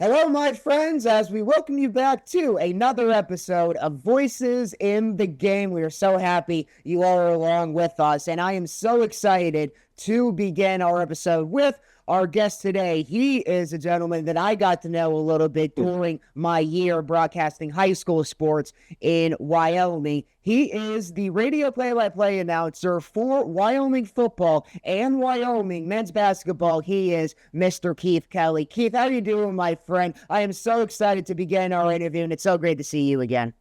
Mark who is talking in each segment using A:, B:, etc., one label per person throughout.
A: Hello, my friends, as we welcome you back to another episode of Voices in the Game. We are so happy you all are along with us, and I am so excited to begin our episode with our guest today. He is a gentleman that I got to know a little bit during my year broadcasting high school sports in Wyoming. He is the radio play-by-play announcer for Wyoming football and Wyoming men's basketball. He is Mr. Keith Kelly. Keith, how are you doing, my friend? I am so excited to begin our interview, and it's so great to see you again.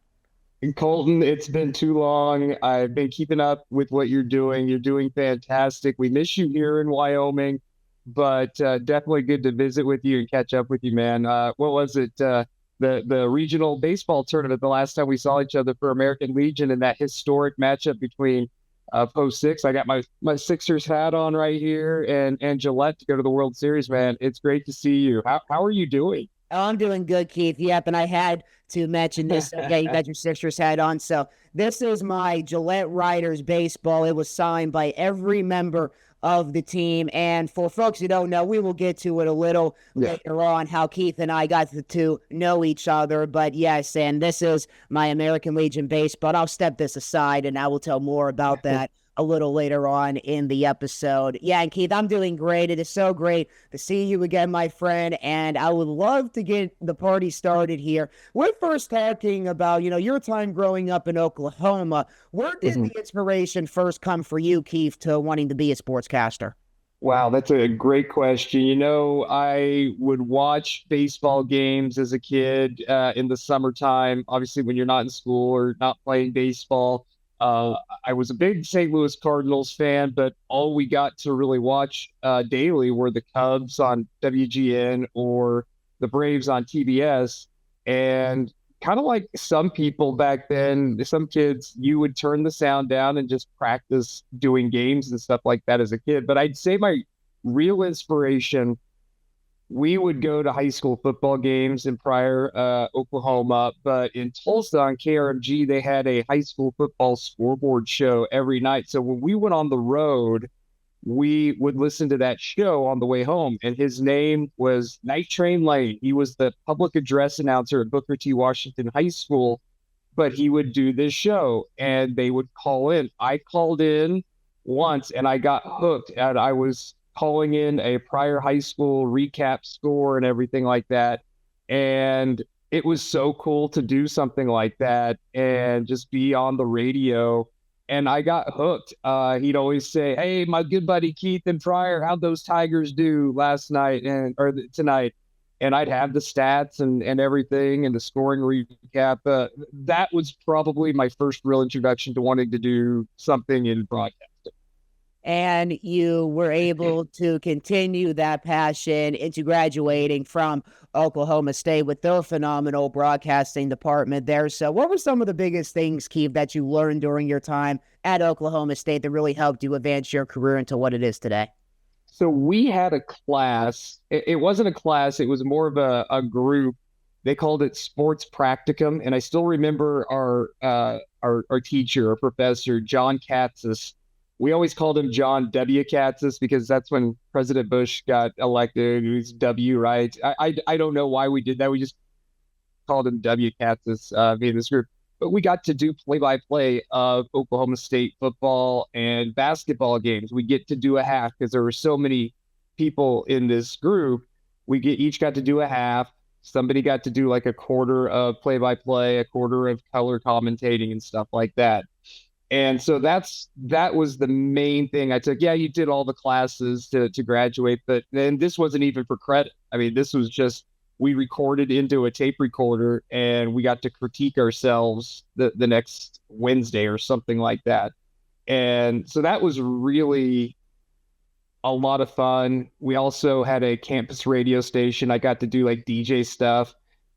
B: Colton, it's been too long. I've been keeping up with what you're doing. You're doing fantastic. We miss you here in Wyoming, but definitely good to visit with you and catch up with you, man. What was it? The regional baseball tournament the last time we saw each other for American Legion and that historic matchup between Post Six. I got my Sixers hat on right here and Gillette to go to the World Series, man. It's great to see you. How are you doing?
A: Oh, I'm doing good, Keith. Yep, and I had to mention this. Yeah, you got your Sixers hat on. So this is my Gillette Riders baseball. It was signed by every member of the team. And for folks who don't know, we will get to it a little later on, how Keith and I got to know each other. But yes, and this is my American Legion baseball. I'll step this aside and I will tell more about that a little later on in the episode. Yeah, and Keith, I'm doing great. It is so great to see you again, my friend, and I would love to get the party started here. We're first talking about, your time growing up in Oklahoma. Where did the inspiration first come for you, Keith, to wanting to be a sportscaster?
B: Wow, that's a great question. I would watch baseball games as a kid in the summertime, obviously when you're not in school or not playing baseball. I was a big St. Louis Cardinals fan, but all we got to really watch daily were the Cubs on WGN or the Braves on TBS. And kind of like some people back then, some kids, you would turn the sound down and just practice doing games and stuff like that as a kid. But I'd say my real inspiration, we would go to high school football games in Pryor, Oklahoma, but in Tulsa on KRMG, they had a high school football scoreboard show every night. So when we went on the road, we would listen to that show on the way home. And his name was Night Train Lane. He was the public address announcer at Booker T. Washington High School, but he would do this show and they would call in. I called in once and I got hooked, and I was calling in a prior high school recap score and everything like that. And it was so cool to do something like that and just be on the radio. And I got hooked. He'd always say, "Hey, my good buddy Keith and Pryor, how'd those Tigers do last night tonight?" And I'd have the stats and everything and the scoring recap. That was probably my first real introduction to wanting to do something in broadcast.
A: And you were able to continue that passion into graduating from Oklahoma State with their phenomenal broadcasting department there. So what were some of the biggest things, Keith, that you learned during your time at Oklahoma State that really helped you advance your career into what it is today?
B: So we had a class. It wasn't a class. It was more of a group. They called it sports practicum. And I still remember our teacher, our professor, John Katzis. We always called him John W. Katzis because that's when President Bush got elected. It was W, right? I don't know why we did that. We just called him W. Katzis, me and this group. But we got to do play-by-play of Oklahoma State football and basketball games. We get to do a half because there were so many people in this group. Each got to do a half. Somebody got to do like a quarter of play-by-play, a quarter of color commentating and stuff like that. And so that was the main thing I took. Yeah, you did all the classes to graduate, but then this wasn't even for credit. I mean, this was just, we recorded into a tape recorder and we got to critique ourselves the next Wednesday or something like that. And so that was really a lot of fun. We also had a campus radio station. I got to do like DJ stuff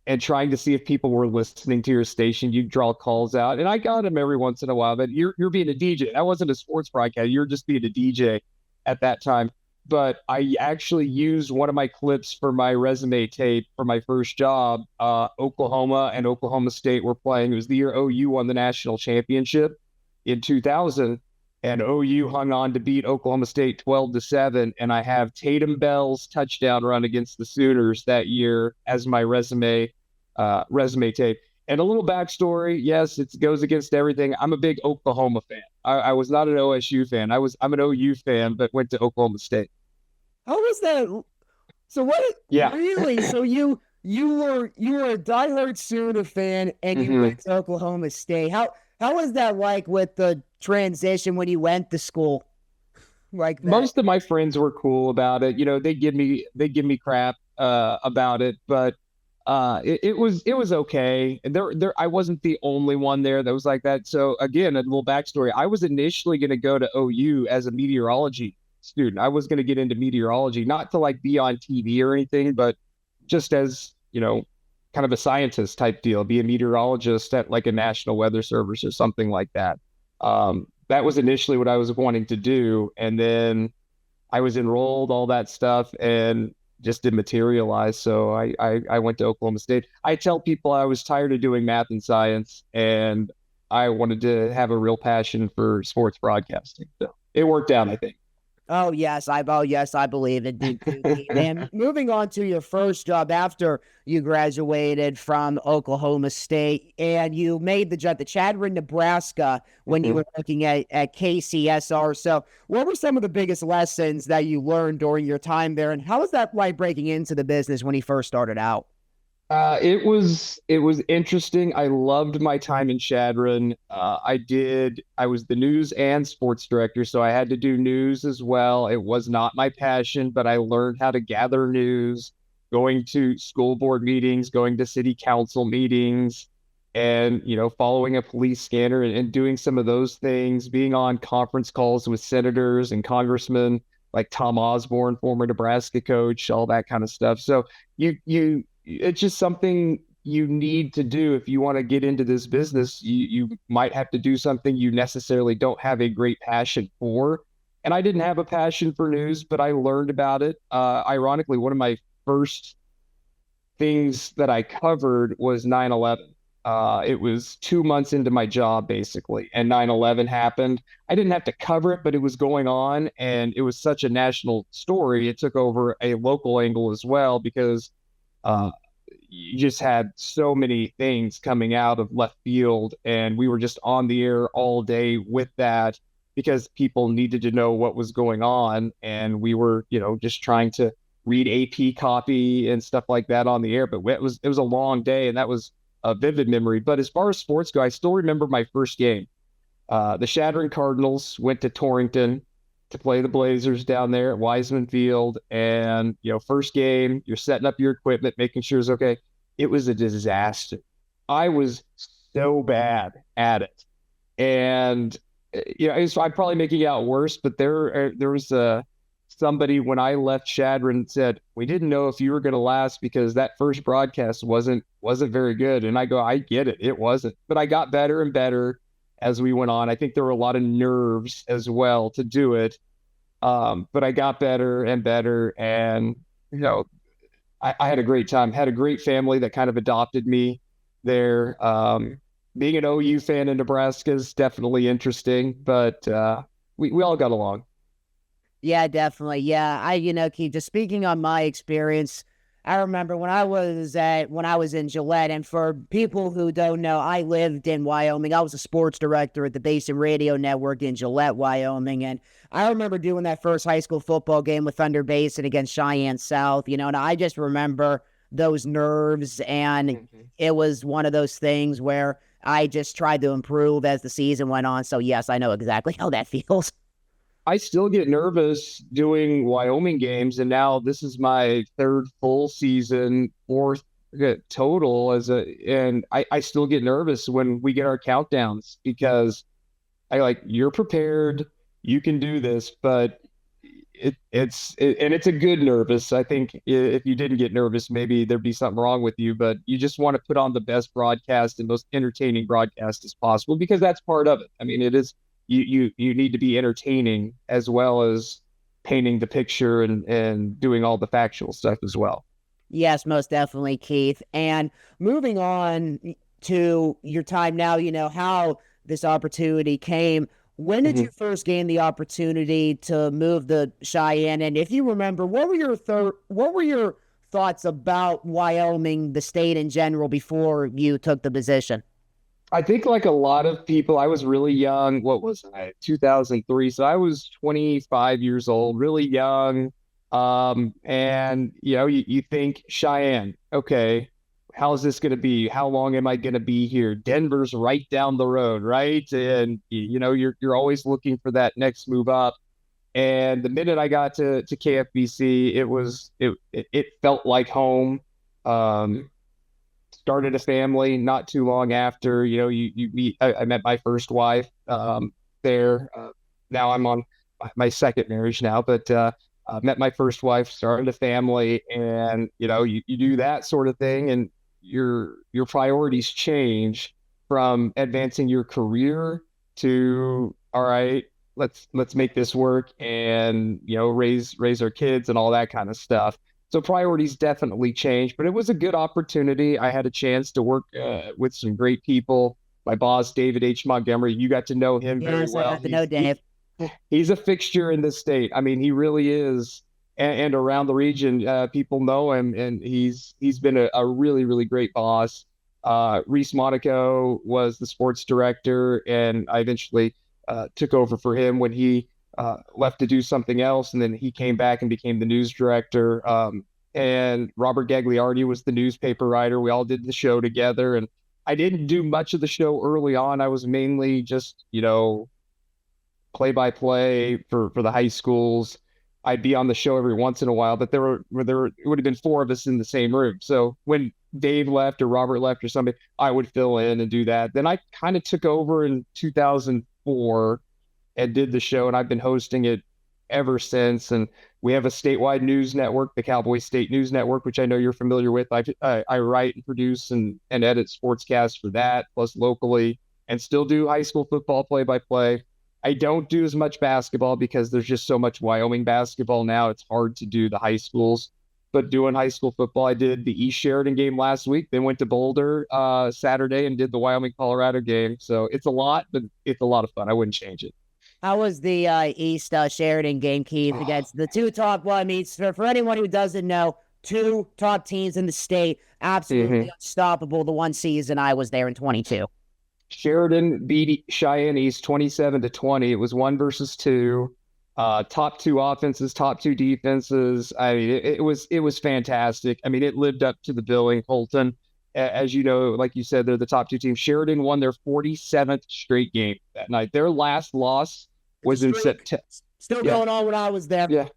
B: and trying to see if people were listening to your station. You draw calls out, and I got them every once in a while. But you're being a DJ. That wasn't a sports broadcast. You're just being a DJ at that time. But I actually used one of my clips for my resume tape for my first job. Oklahoma and Oklahoma State were playing. It was the year OU won the national championship in 2000. and OU hung on to beat Oklahoma State 12-7. And I have Tatum Bell's touchdown run against the Sooners that year as my resume tape. And a little backstory, yes, it goes against everything. I'm a big Oklahoma fan. I was not an OSU fan. I'm an OU fan, but went to Oklahoma State.
A: How was that? So what?
B: Yeah.
A: Really? So you were a diehard Sooner fan, and you went to Oklahoma State. How was that like with the transition when you went to school like that?
B: Most of my friends were cool about it. They give me crap about it, but it was okay. And there I wasn't the only one there that was like that. So again, a little backstory. I was initially going to go to OU as a meteorology student. I was going to get into meteorology, not to like be on TV or anything, but just as, kind of a scientist type deal, be a meteorologist at like a National Weather Service or something like that. That was initially what I was wanting to do. And then I was enrolled, all that stuff, and just didn't materialize. So I went to Oklahoma State. I tell people I was tired of doing math and science, and I wanted to have a real passion for sports broadcasting. So it worked out, I think.
A: Oh yes, I believe it did too. And moving on to your first job after you graduated from Oklahoma State, and you made the jump to Chadron, Nebraska, when you were working at KCSR. So, what were some of the biggest lessons that you learned during your time there, and how was that like breaking into the business when you first started out?
B: It was interesting. I loved my time in Chadron. I was the news and sports director, so I had to do news as well. It was not my passion, but I learned how to gather news, going to school board meetings, going to city council meetings, and following a police scanner and doing some of those things, being on conference calls with senators and congressmen like Tom Osborne, former Nebraska coach, all that kind of stuff. So you it's just something you need to do if you want to get into this business. You might have to do something you necessarily don't have a great passion for. And I didn't have a passion for news, but I learned about it. Ironically, one of my first things that I covered was 9/11. It was 2 months into my job, basically, and 9/11 happened. I didn't have to cover it, but it was going on, and it was such a national story. It took over a local angle as well because uh, you just had so many things coming out of left field, and we were just on the air all day with that because people needed to know what was going on, and we were, just trying to read AP copy and stuff like that on the air. But it was a long day, and that was a vivid memory. But as far as sports go, I still remember my first game. The Shattering Cardinals went to Torrington to play the Blazers down there at Wiseman Field. And, first game, you're setting up your equipment, making sure it's okay. It was a disaster. I was so bad at it. And, I'm probably making it out worse, but there was somebody when I left Shadron said, we didn't know if you were going to last because that first broadcast wasn't very good. And I go, I get it. It wasn't, but I got better and better as we went on. I think there were a lot of nerves as well to do it. But I got better and better, and I had a great time. Had a great family that kind of adopted me there. Being an OU fan in Nebraska is definitely interesting, but we all got along.
A: Yeah, definitely. Yeah, Keith, just speaking on my experience, I remember when I was in Gillette, and for people who don't know, I lived in Wyoming. I was a sports director at the Basin Radio Network in Gillette, Wyoming, and I remember doing that first high school football game with Thunder Basin against Cheyenne South, and I just remember those nerves, and it was one of those things where I just tried to improve as the season went on. So yes, I know exactly how that feels.
B: I still get nervous doing Wyoming games, and now this is my third full season, fourth total and I still get nervous when we get our countdowns because you're prepared, you can do this, but it's a good nervous. I think if you didn't get nervous, maybe there'd be something wrong with you, but you just want to put on the best broadcast and most entertaining broadcast as possible because that's part of it. I mean, it is. You need to be entertaining as well as painting the picture and doing all the factual stuff as well.
A: Yes, most definitely, Keith. And moving on to your time now, how this opportunity came. When did you
B: Mhm.
A: first gain the opportunity to move to Cheyenne? And if you remember, what were your thoughts about Wyoming, the state in general, before you took the position?
B: I think like a lot of people, I was really young. What was I? 2003. So I was 25 years old, really young. And you think Cheyenne, okay, how's this going to be? How long am I going to be here? Denver's right down the road, right? And you're always looking for that next move up. And the minute I got to KFBC, it felt like home. Um, Started a family not too long after. You meet. I met my first wife there. Now I'm on my second marriage now, but met my first wife, started a family, and you do that sort of thing, and your priorities change from advancing your career to, all right, let's make this work, and raise our kids and all that kind of stuff. So priorities definitely changed, but it was a good opportunity. I had a chance to work with some great people. My boss, David H. Montgomery, you got to know him very
A: Yes, I
B: well.
A: got to know Dave.
B: He's a fixture in the state. I mean, he really is. And around the region, people know him, and he's been a really, really great boss. Reese Monaco was the sports director, and I eventually took over for him when he left to do something else, and then he came back and became the news director. And Robert Gagliardi was the newspaper writer. We all did the show together, and I didn't do much of the show early on. I was mainly just, play by play for the high schools. I'd be on the show every once in a while, but it would have been four of us in the same room. So when Dave left or Robert left or somebody, I would fill in and do that. Then I kind of took over in 2004 and did the show, and I've been hosting it ever since. And we have a statewide news network, the Cowboy State News Network, which I know you're familiar with. I write and produce and edit sportscasts for that, plus locally, and still do high school football play by play. I don't do as much basketball because there's just so much Wyoming basketball now. It's hard to do the high schools. But doing high school football, I did the East Sheridan game last week. Then went to Boulder Saturday and did the Wyoming Colorado game. So it's a lot, but it's a lot of fun. I wouldn't change it.
A: How was the East Sheridan game, Keith, against the two top? Well, I mean, for anyone who doesn't know, two top teams in the state, absolutely unstoppable. The one season I was there in 22.
B: Sheridan beat Cheyenne East 27-20. It was 1 versus 2. Top two offenses, top two defenses. I mean, it was fantastic. I mean, it lived up to the billing. Holton, as you know, like you said, they're the top two teams. Sheridan won their 47th straight game that night. Their last loss was in September.
A: Still going on when I was there.
B: Yeah.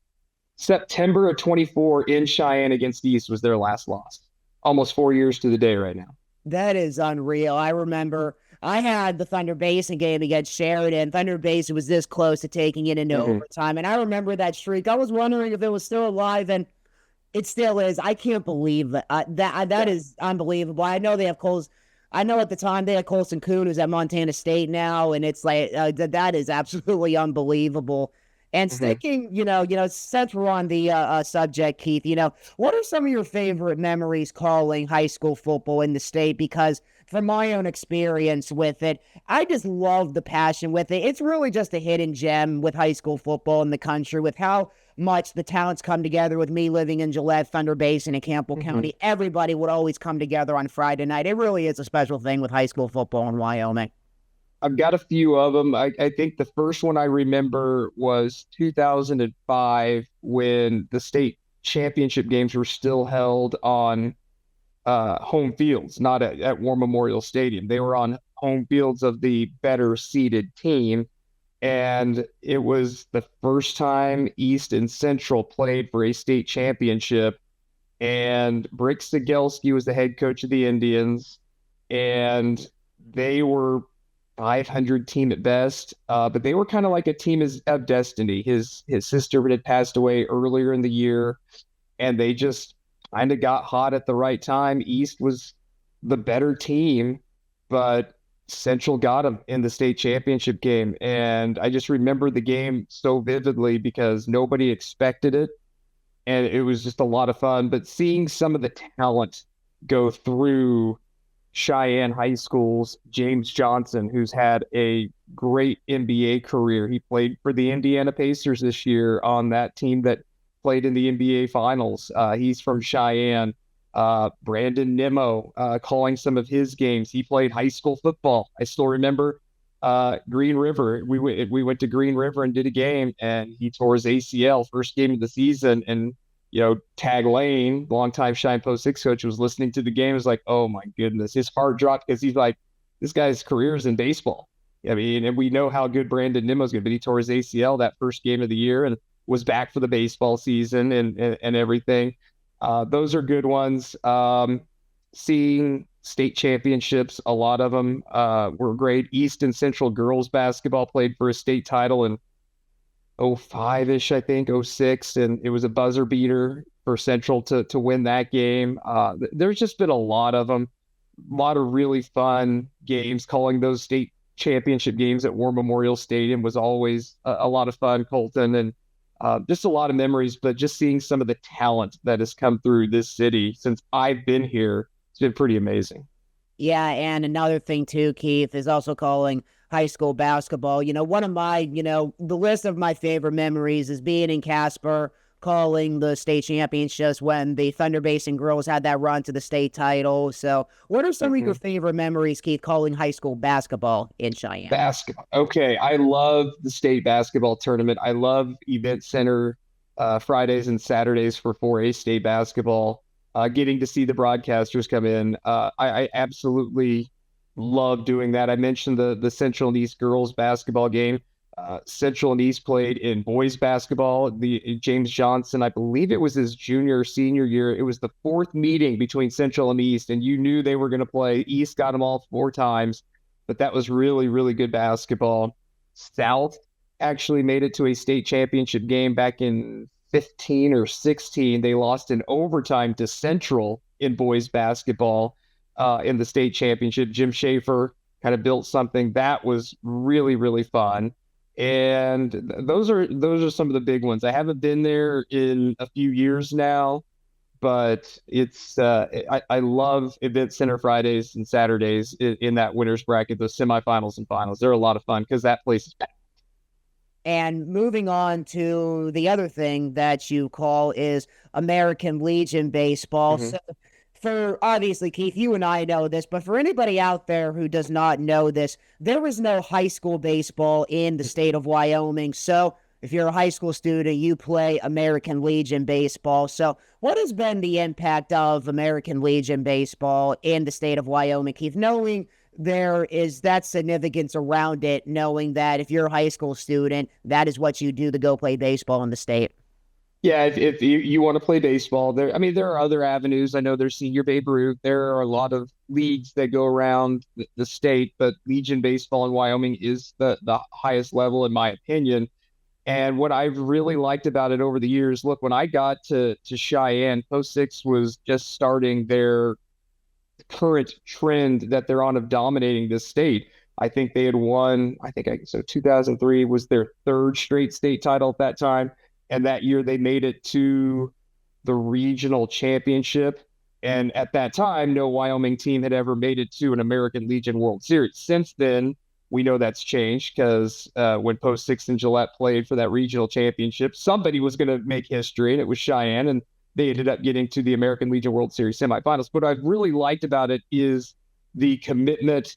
B: September of 24 in Cheyenne against East was their last loss. Almost 4 years to the day right now.
A: That is unreal. I remember I had the Thunder Basin game against Sheridan. Thunder Basin was this close to taking it into overtime. And I remember that streak. I was wondering if it was still alive, and it still is. I can't believe that. That is unbelievable. I know they have Coles. I know at the time they had Colson Kuhn, who's at Montana State now, and it's like that is absolutely unbelievable. And sticking, since we're on the subject, Keith, what are some of your favorite memories calling high school football in the state? Because from my own experience with it, I just love the passion with it. It's really just a hidden gem with high school football in the country, with how much the talents come together. With me living in Gillette, Thunder Basin, and Campbell County, everybody would always come together on Friday night. It really is a special thing with high school football in Wyoming.
B: I've got a few of them. I think the first one I remember was 2005 when the state championship games were still held on home fields, not at War Memorial Stadium. They were on home fields of the better seeded team. And it was the first time East and Central played for a state championship. And Brick Sigelski was the head coach of the Indians. And they were 500 team at best, but they were kind of like a team of destiny. His sister had passed away earlier in the year, and they just kind of got hot at the right time. East was the better team, but Central got them in the state championship game. And I just remember the game so vividly because nobody expected it, and it was just a lot of fun. But seeing some of the talent go through Cheyenne High School's James Johnson, who's had a great NBA career. He played for the Indiana Pacers this year on that team that played in the NBA Finals. He's from Cheyenne. Brandon Nimmo calling some of his games. He played high school football. I still remember Green River. We went to Green River and did a game, and he tore his ACL first game of the season. And Tag Lane, longtime Shine Post 6 coach, was listening to the game. Was like, oh my goodness, his heart dropped because he's like, this guy's career is in baseball. I mean, and we know how good Brandon Nimmo's good, but he tore his ACL that first game of the year and was back for the baseball season and everything. Those are good ones. Seeing state championships, a lot of them were great. East and Central girls basketball played for a state title in 05-ish, I think, 06, and it was a buzzer beater for Central to win that game. There's just been a lot of them, a lot of really fun games. Calling those state championship games at War Memorial Stadium was always a lot of fun, Colton, and just a lot of memories. But just seeing some of the talent that has come through this city since I've been here, it's been pretty amazing.
A: Yeah, and another thing too, Keith, is also calling high school basketball. One of my, the list of my favorite memories is being in Casper, calling the state championships when the Thunder Basin girls had that run to the state title. So what are some of your favorite memories, Keith, calling high school basketball in Cheyenne?
B: Basketball. Okay, I love the state basketball tournament. I love Event Center Fridays and Saturdays for 4A state basketball. Getting to see the broadcasters come in. I absolutely love doing that. I mentioned the Central and East girls basketball game. Central and East played in boys basketball. The James Johnson, I believe it was his junior or senior year. It was the fourth meeting between Central and East, and you knew they were going to play. East got them all 4 times, but that was really, really good basketball. South actually made it to a state championship game back in 15 or 16. They lost in overtime to Central in boys basketball in the state championship. Jim Schaefer kind of built something that was really, really fun. And those are some of the big ones. I haven't been there in a few years now, but it's I love Event Center Fridays and Saturdays in that winners bracket, those semifinals and finals. They're a lot of fun because that place is packed.
A: And moving on to the other thing that you call is American Legion baseball. So for obviously, Keith, you and I know this, but for anybody out there who does not know this, there is no high school baseball in the state of Wyoming. So if you're a high school student, you play American Legion baseball. So what has been the impact of American Legion baseball in the state of Wyoming, Keith, knowing there is that significance around it, knowing that if you're a high school student, that is what you do to go play baseball in the state?
B: Yeah, if you want to play baseball, there are other avenues. I know there's Senior Babe Ruth. There are a lot of leagues that go around the state, but Legion baseball in Wyoming is the highest level, in my opinion. And what I've really liked about it over the years, look, when I got to Cheyenne, Post 6 was just starting their current trend that they're on of dominating this state. I think they had won, 2003 was their third straight state title at that time. And that year they made it to the regional championship. And at that time, no Wyoming team had ever made it to an American Legion World Series. Since then, we know that's changed because when Post 6 and Gillette played for that regional championship, somebody was going to make history, and it was Cheyenne, and they ended up getting to the American Legion World Series semifinals. What I've really liked about it is the commitment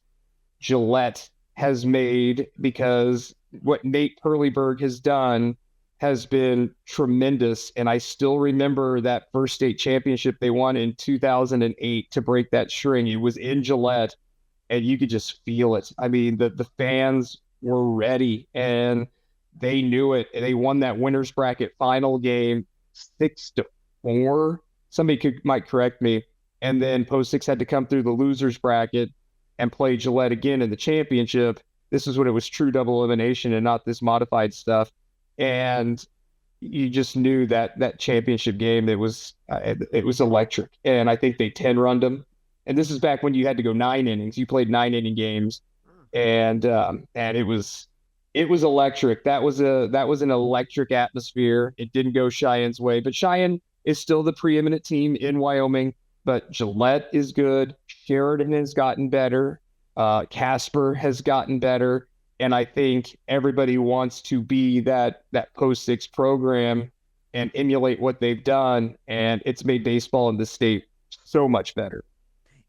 B: Gillette has made, because what Nate Perleyberg has done has been tremendous. And I still remember that first state championship they won in 2008 to break that string. It was in Gillette, and you could just feel it. I mean, the fans were ready, and they knew it. And they won that winners bracket final game 6-4. Somebody might correct me. And then Post 6 had to come through the losers bracket and play Gillette again in the championship. This is when it was true double elimination and not this modified stuff. And you just knew that championship game, it was electric. And I think they 10-runned them. And this is back when you had to go 9 innings. You played 9-inning games, and it was electric. That was an electric atmosphere. It didn't go Cheyenne's way, but Cheyenne is still the preeminent team in Wyoming. But Gillette is good. Sheridan has gotten better. Casper has gotten better. And I think everybody wants to be that post six program and emulate what they've done. And it's made baseball in the state so much better.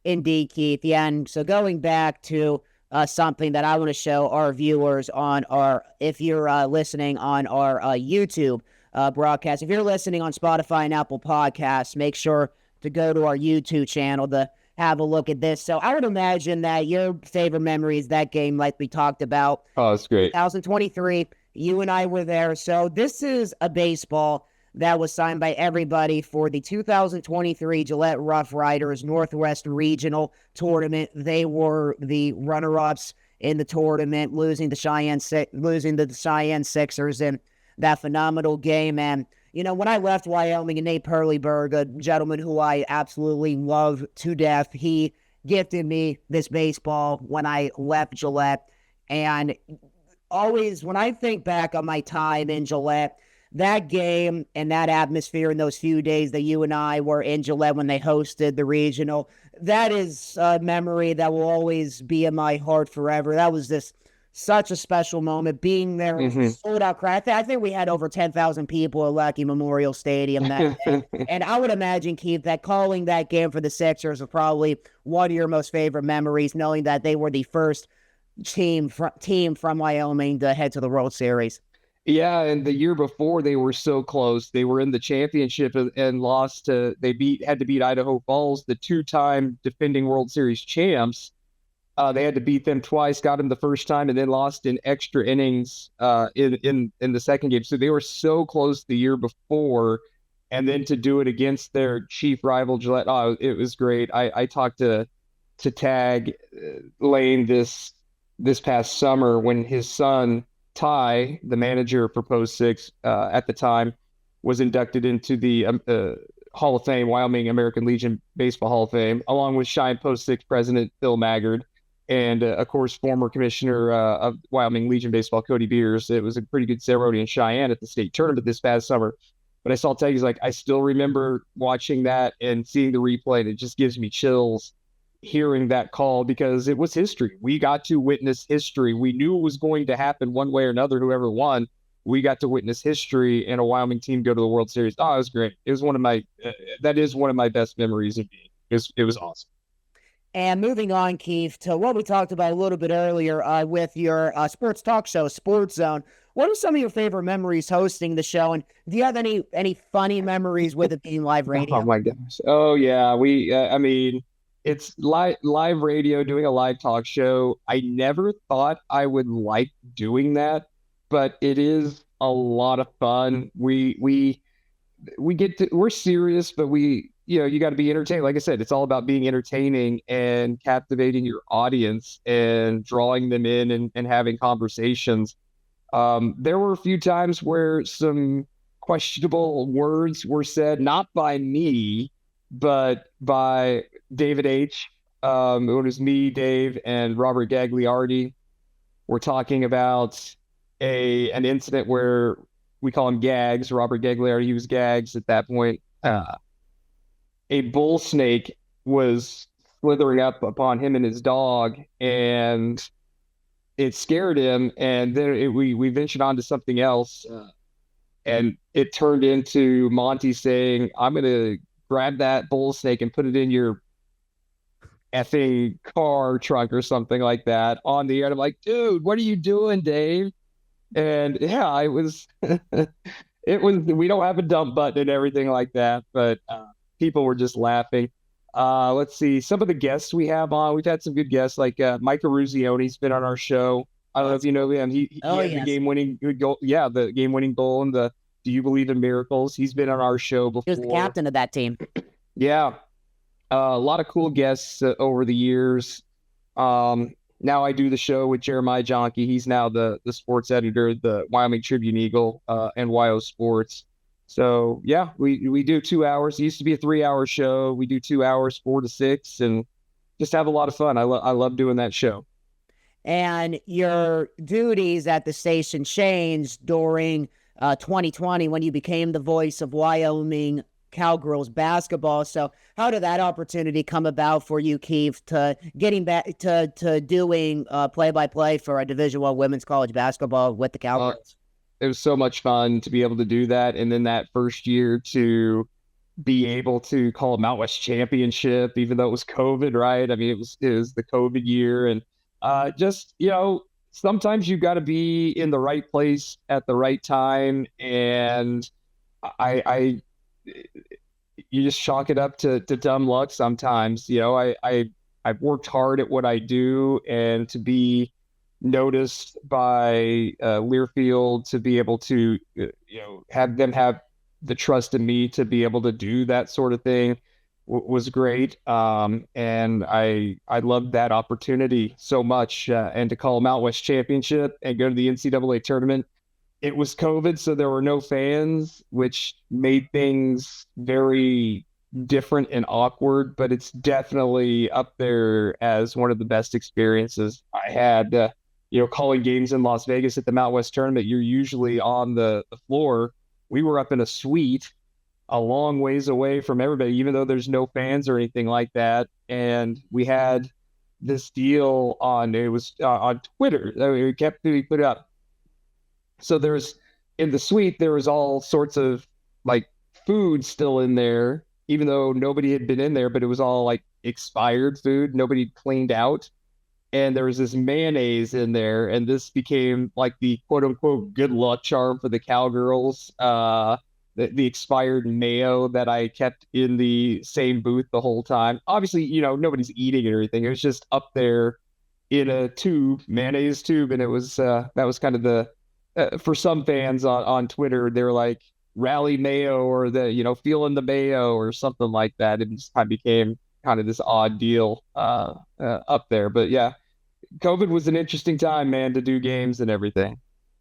A: Indeed, Keith. Yeah, and so going back to something that I want to show our viewers on our, if you're listening on our YouTube broadcast, if you're listening on Spotify and Apple Podcasts, make sure to go to our YouTube channel to have a look at this. So I would imagine that your favorite memory is that game, like we talked about.
B: Oh, it's great.
A: 2023, you and I were there. So this is a baseball that was signed by everybody for the 2023 Gillette Rough Riders Northwest Regional Tournament. They were the runner-ups in the tournament, losing the Cheyenne Sixers in that phenomenal game. And you know, when I left Wyoming, and Nate Perleyberg, a gentleman who I absolutely love to death, he gifted me this baseball when I left Gillette. And always, when I think back on my time in Gillette, that game and that atmosphere in those few days that you and I were in Gillette when they hosted the regional, that is a memory that will always be in my heart forever. That was just such a special moment being there, sold out crowd. I think we had over 10,000 people at Lucky Memorial Stadium that day. And I would imagine, Keith, that calling that game for the Sixers was probably one of your most favorite memories, knowing that they were the first team from Wyoming to head to the World Series.
B: Yeah, and the year before they were so close. They were in the championship and lost to had to beat Idaho Falls, the two-time defending World Series champs. They had to beat them twice, got them the first time, and then lost in extra innings in the second game. So they were so close the year before, and then to do it against their chief rival Gillette, oh, it was great. I talked to Tag Lane this past summer when his son Ty, the manager for Post Six at the time, was inducted into the Hall of Fame, Wyoming American Legion Baseball Hall of Fame, along with Cheyenne Post Six president Phil Maggard, and of course former commissioner of Wyoming Legion Baseball Cody Beers. It was a pretty good ceremony in Cheyenne at the state tournament this past summer. But I saw Tag, he's like, I still remember watching that and seeing the replay, and it just gives me chills hearing that call because it was history. We got to witness history. We knew it was going to happen one way or another, whoever won. We got to witness history and a Wyoming team go to the World Series. Oh, it was great. It was that is one of my best memories of being. It was awesome.
A: And moving on, Keith, to what we talked about a little bit earlier with your sports talk show, Sports Zone. What are some of your favorite memories hosting the show? And do you have any funny memories with it being live radio?
B: Oh my goodness. Oh yeah. I mean, it's live radio, doing a live talk show. I never thought I would like doing that, but it is a lot of fun. We're serious, but you got to be entertained. Like I said, it's all about being entertaining and captivating your audience and drawing them in and having conversations. There were a few times where some questionable words were said, not by me, but by David H. It was me, Dave, and Robert Gagliardi. We're talking about an incident where we call him Gags. Robert Gagliardi, he was Gags at that point. A bull snake was slithering up upon him and his dog, and it scared him. And then we ventured on to something else, and it turned into Monty saying, "I'm going to grab that bull snake and put it in your effing car trunk," or something like that on the air. And I'm like, dude, what are you doing, Dave? And yeah, it was, we don't have a dump button and everything like that, but people were just laughing. Let's see, some of the guests we have on, we've had some good guests, like Mike Aruzione's been on our show. I don't know if you know him. He had the game-winning goal. Yeah, the game-winning goal in the Do You Believe in Miracles? He's been on our show before.
A: He was the captain of that team.
B: Yeah. A lot of cool guests over the years. Now I do the show with Jeremiah Jonke. He's now the sports editor, the Wyoming Tribune Eagle, and WYO Sports. So yeah, we do 2 hours. It used to be a 3-hour show. We do 2 hours, 4 to 6, and just have a lot of fun. I love doing that show.
A: And your duties at the station changed during 2020 when you became the voice of Wyoming Cowgirls basketball. So how did that opportunity come about for you, Keith, to getting back to doing play-by-play for a Division I women's college basketball with the
B: Uh,
A: Cowgirls?
B: it was so much fun to be able to do that. And then that first year to be able to call a Mountain West championship, even though it was COVID, right? I mean, it was the COVID year. And just, sometimes you got to be in the right place at the right time. And I you just chalk it up to dumb luck sometimes. I've worked hard at what I do, and to be noticed by Learfield, to be able to have them have the trust in me to be able to do that sort of thing was great. And I loved that opportunity so much, and to call Mount West Championship and go to the NCAA tournament. It was COVID, so there were no fans, which made things very different and awkward, but it's definitely up there as one of the best experiences I had. Calling games in Las Vegas at the Mount West tournament, you're usually on the floor. We were up in a suite a long ways away from everybody, even though there's no fans or anything like that. And we had this deal it was on Twitter. We put it up. So in the suite, there was all sorts of like food still in there, even though nobody had been in there, but it was all like expired food. Nobody cleaned out. And there was this mayonnaise in there. And this became like the quote unquote good luck charm for the Cowgirls. The expired mayo that I kept in the same booth the whole time. Obviously, nobody's eating it or anything. It was just up there in a mayonnaise tube. And that was kind of for some fans on Twitter, they're like rally mayo, or feeling the mayo or something like that. It just kind of became kind of this odd deal up there. But yeah, COVID was an interesting time, man, to do games and everything.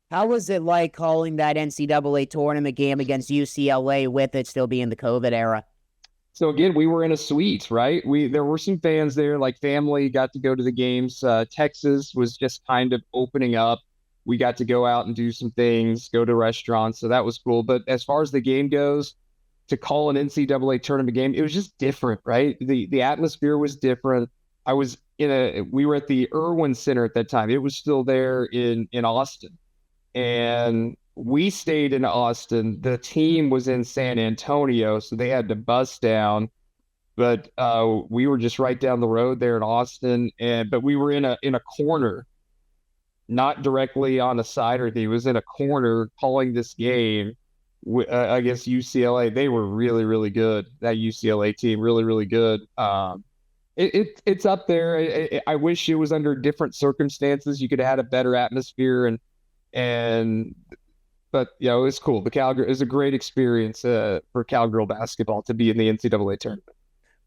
A: How was it like calling that NCAA tournament game against UCLA with it still being the COVID era?
B: So again, we were in a suite, right? There were some fans there, like family got to go to the games. Texas was just kind of opening up. We got to go out and do some things, go to restaurants, so that was cool. But as far as the game goes, to call an NCAA tournament game, it was just different, right? The atmosphere was different. We were at the Irwin Center at that time. It was still there in Austin. And we stayed in Austin. The team was in San Antonio, so they had to bus down. But we were just right down the road there in Austin, but we were in a corner, not directly on a side or anything. It was in a corner calling this game against UCLA. They were really, really good. That UCLA team, really, really good. It's up there. I wish it was under different circumstances. You could have had a better atmosphere, but it's cool. The Cowgirl is a great experience for Cowgirl basketball to be in the NCAA tournament.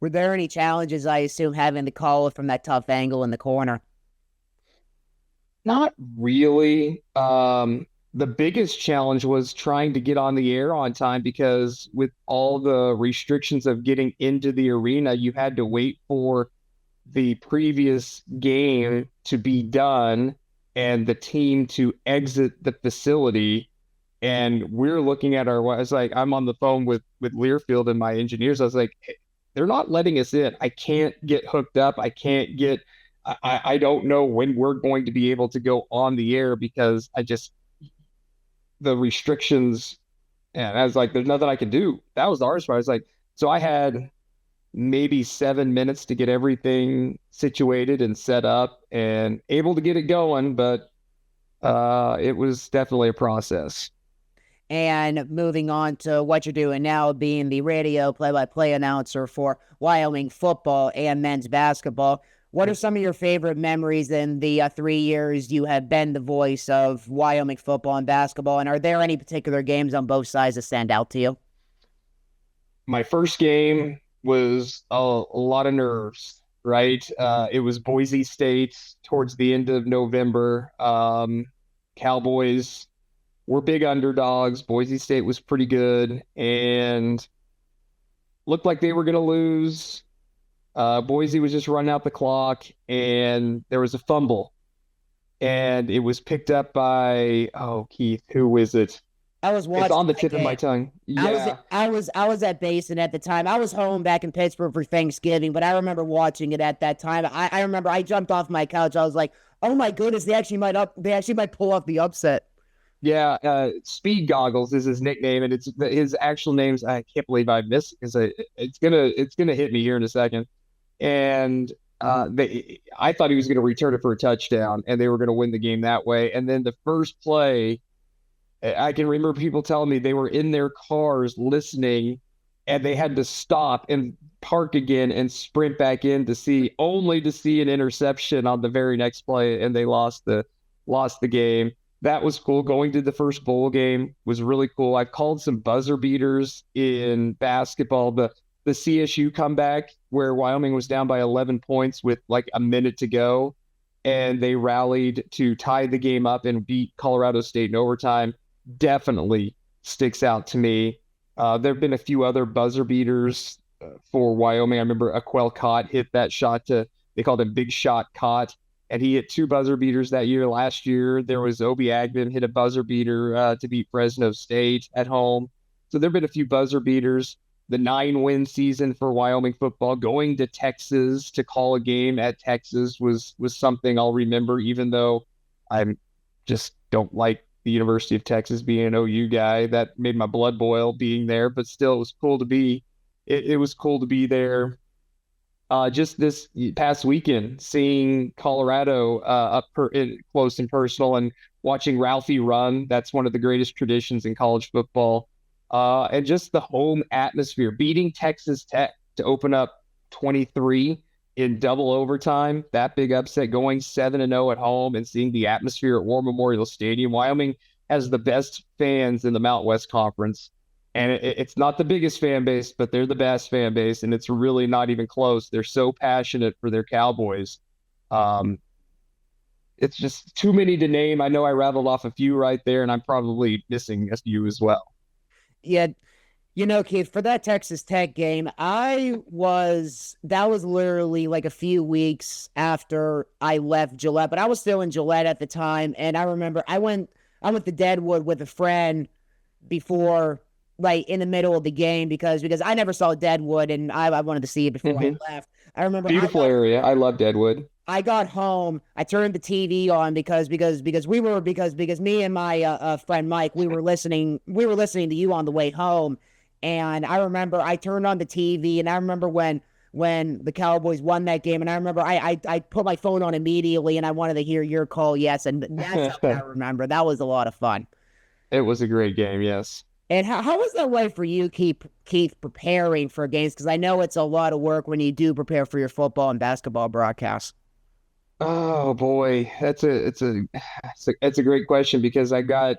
A: Were there any challenges, I assume, having to call it from that tough angle in the corner?
B: Not really. The biggest challenge was trying to get on the air on time, because with all the restrictions of getting into the arena, you had to wait for the previous game to be done and the team to exit the facility. And we're looking at I was like, I'm on the phone with Learfield and my engineers. I was like, hey, they're not letting us in. I can't get hooked up. I don't know when we're going to be able to go on the air, because the restrictions. And I was like, there's nothing I can do. That was the hardest part. I was like, so I had maybe 7 minutes to get everything situated and set up and able to get it going, but it was definitely a process.
A: And moving on to what you're doing now, being the radio play-by-play announcer for Wyoming football and men's basketball, what are some of your favorite memories in the 3 years you have been the voice of Wyoming football and basketball? And are there any particular games on both sides that stand out to you?
B: My first game was a lot of nerves, right? It was Boise State towards the end of November. Cowboys were big underdogs. Boise State was pretty good and looked like they were going to lose. Boise was just running out the clock, and there was a fumble, and it was picked up by, Keith, who is it?
A: I was
B: It's
A: watching
B: on the
A: that
B: tip of my
A: game.
B: tongue.
A: I was
B: Yeah.
A: I was at Basin at the time. I was home back in Pittsburgh for Thanksgiving, but I remember watching it at that time. I remember I jumped off my couch. I was like, "Oh my goodness, they actually might pull off the upset."
B: Yeah, Speed Goggles is his nickname, and his actual name's I can't believe I missed because it's gonna hit me here in a second. And I thought he was gonna return it for a touchdown, and they were gonna win the game that way. And then the first play, I can remember people telling me they were in their cars listening, and they had to stop and park again and sprint back in only to see an interception on the very next play, and they lost the game. That was cool. Going to the first bowl game was really cool. I called some buzzer beaters in basketball. The CSU comeback where Wyoming was down by 11 points with like a minute to go, and they rallied to tie the game up and beat Colorado State in overtime definitely sticks out to me. There have been a few other buzzer beaters for Wyoming. I remember Aquel Cott hit that shot they called him Big Shot Cott, and he hit two buzzer beaters that year. Last year, there was Obi Agman hit a buzzer beater to beat Fresno State at home. So there have been a few buzzer beaters. The 9-win season for Wyoming football, going to Texas to call a game at Texas was something I'll remember, even though I just don't like the University of Texas being an OU guy. That made my blood boil being there, but still, it was cool to be. It was cool to be there. Just this past weekend, seeing Colorado close and personal, and watching Ralphie run. That's one of the greatest traditions in college football. And just the home atmosphere, beating Texas Tech to open up 23 in double overtime, that big upset, going 7-0 at home, and seeing the atmosphere at War Memorial Stadium. Wyoming has the best fans in the Mountain West Conference, and it's not the biggest fan base, but they're the best fan base, and it's really not even close. They're so passionate for their Cowboys. Um, it's just too many to name. I know I rattled off a few right there, and I'm probably missing a few as well.
A: Yeah, Keith, for that Texas Tech game, that was literally like a few weeks after I left Gillette, but I was still in Gillette at the time. And I remember I went to Deadwood with a friend before, like in the middle of the game, because I never saw Deadwood and I wanted to see it before I
B: Mhm.
A: left. I remember
B: Beautiful area. I love Deadwood.
A: I got home. I turned the TV on because me and my friend Mike, we were listening to you on the way home, and I remember I turned on the TV, and I remember when the Cowboys won that game, and I remember I put my phone on immediately, and I wanted to hear your call. Yes, and that's something I remember. That was a lot of fun.
B: It was a great game. Yes.
A: And how was that way for you, Keith, preparing for games? Because I know it's a lot of work when you do prepare for your football and basketball broadcasts.
B: Oh boy, it's a great question because I got